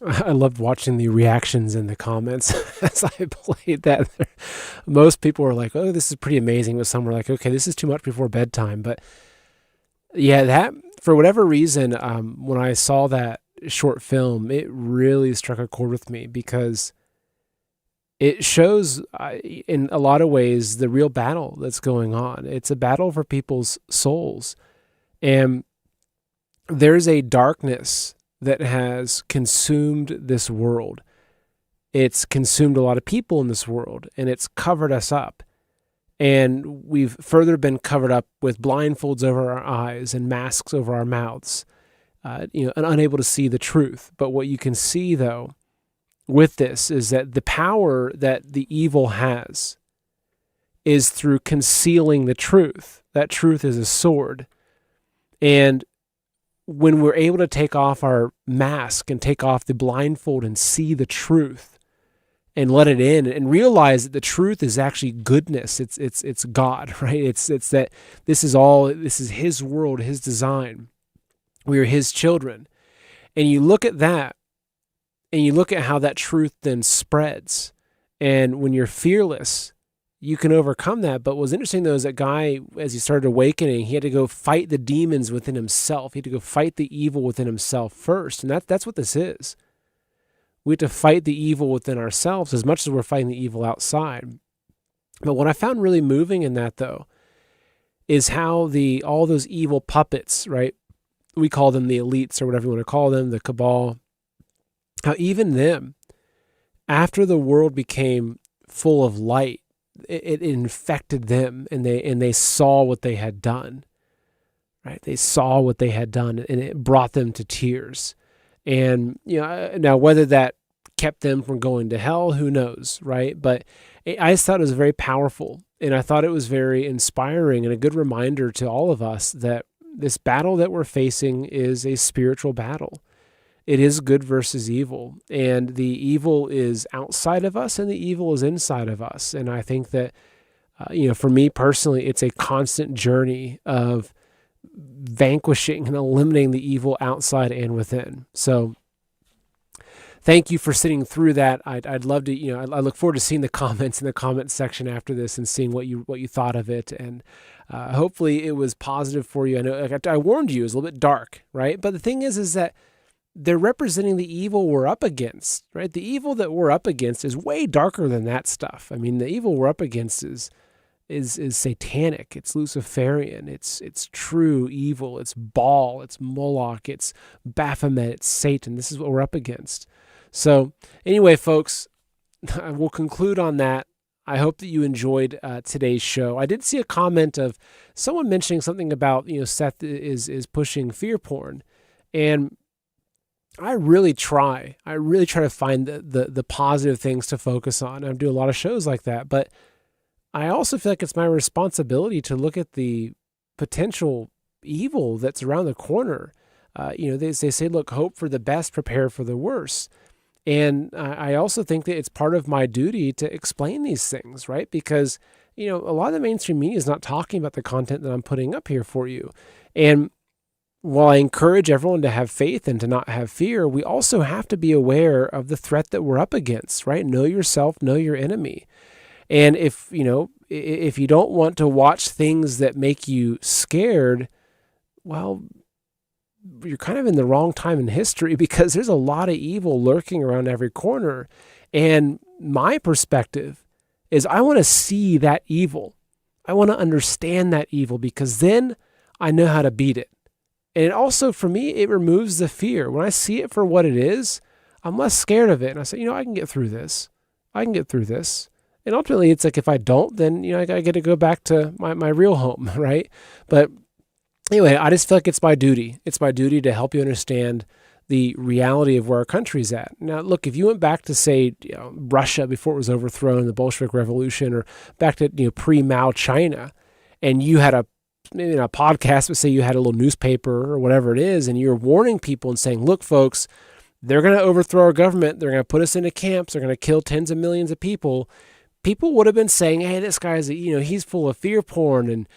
I loved watching the reactions in the comments as I played that. Most people were like, oh, this is pretty amazing. But some were like, okay, this is too much before bedtime. But yeah, that, for whatever reason, when I saw that short film, it really struck a chord with me because it shows in a lot of ways the real battle that's going on. It's a battle for people's souls. And there's a darkness that has consumed this world. It's consumed a lot of people in this world, and it's covered us up. And we've further been covered up with blindfolds over our eyes and masks over our mouths, and unable to see the truth. But what you can see, though, with this is that the power that the evil has is through concealing the truth. That truth is a sword. And when we're able to take off our mask and take off the blindfold and see the truth and let it in and realize that the truth is actually goodness. It's God, right? It's that this is his world, his design. We are his children. And you look at that and you look at how that truth then spreads. And when you're fearless, you can overcome that. But what was interesting, though, is that guy, as he started awakening, he had to go fight the demons within himself. He had to go fight the evil within himself first. And that's what this is. We have to fight the evil within ourselves as much as we're fighting the evil outside. But what I found really moving in that, though, is how all those evil puppets, right? We call them the elites or whatever you want to call them, the cabal, how even them, after the world became full of light, it infected them, and they saw what they had done, right? They saw what they had done, and it brought them to tears. And now whether that kept them from going to hell, who knows, right? But I just thought it was very powerful, and I thought it was very inspiring and a good reminder to all of us that this battle that we're facing is a spiritual battle. It is good versus evil, and the evil is outside of us and the evil is inside of us. And I think that, for me personally, it's a constant journey of vanquishing and eliminating the evil outside and within. So thank you for sitting through that. I'd love to, I look forward to seeing the comments in the comment section after this and seeing what you thought of it. And hopefully it was positive for you. I know I warned you, it was a little bit dark, right? But the thing is that they're representing the evil we're up against, right? The evil that we're up against is way darker than that stuff. I mean, the evil we're up against is satanic. It's Luciferian. It's true evil. It's Baal. It's Moloch. It's Baphomet. It's Satan. This is what we're up against. So anyway, folks, we'll conclude on that. I hope that you enjoyed today's show. I did see a comment of someone mentioning something about, Seth is pushing fear porn. And I really try to find the positive things to focus on. I do a lot of shows like that, but I also feel like it's my responsibility to look at the potential evil that's around the corner. They say, look, hope for the best, prepare for the worst. And I also think that it's part of my duty to explain these things, right? Because, a lot of the mainstream media is not talking about the content that I'm putting up here for you. And while I encourage everyone to have faith and to not have fear, we also have to be aware of the threat that we're up against, right? Know yourself, know your enemy. And if you don't want to watch things that make you scared, well, you're kind of in the wrong time in history, because there's a lot of evil lurking around every corner. And my perspective is I want to see that evil. I want to understand that evil, because then I know how to beat it. And it also, for me, it removes the fear. When I see it for what it is, I'm less scared of it. And I say, I can get through this. And ultimately, it's like, if I don't, then, I get to go back to my real home, right? But anyway, I just feel like it's my duty. It's my duty to help you understand the reality of where our country's at. Now, look, if you went back to, say, Russia before it was overthrown, the Bolshevik Revolution, or back to, pre-Mao China, and you had maybe not a podcast, but say you had a little newspaper or whatever it is, and you're warning people and saying, look, folks, they're going to overthrow our government. They're going to put us into camps. They're going to kill tens of millions of people. People would have been saying, hey, this guy's, he's full of fear porn and,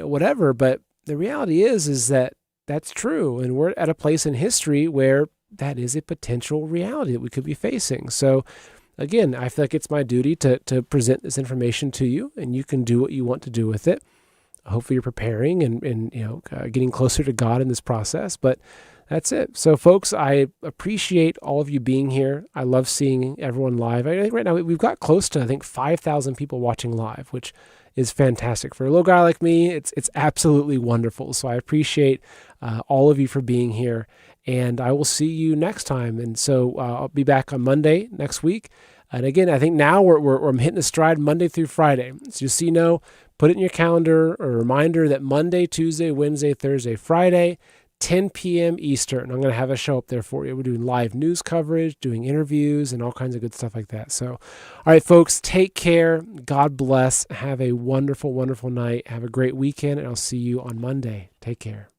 whatever. But the reality is that that's true. And we're at a place in history where that is a potential reality that we could be facing. So again, I feel like it's my duty to present this information to you, and you can do what you want to do with it. Hopefully you're preparing and getting closer to God in this process, but that's it. So folks, I appreciate all of you being here. I love seeing everyone live. I think right now we've got close to, 5,000 people watching live, which is fantastic. For a little guy like me, it's absolutely wonderful. So I appreciate all of you for being here, and I will see you next time. And so I'll be back on Monday next week. And again, I think now I'm hitting a stride Monday through Friday. So just so you know, put it in your calendar, a reminder that Monday, Tuesday, Wednesday, Thursday, Friday, 10 p.m. Eastern. I'm going to have a show up there for you. We're doing live news coverage, doing interviews, and all kinds of good stuff like that. So, all right, folks, take care. God bless. Have a wonderful, wonderful night. Have a great weekend, and I'll see you on Monday. Take care.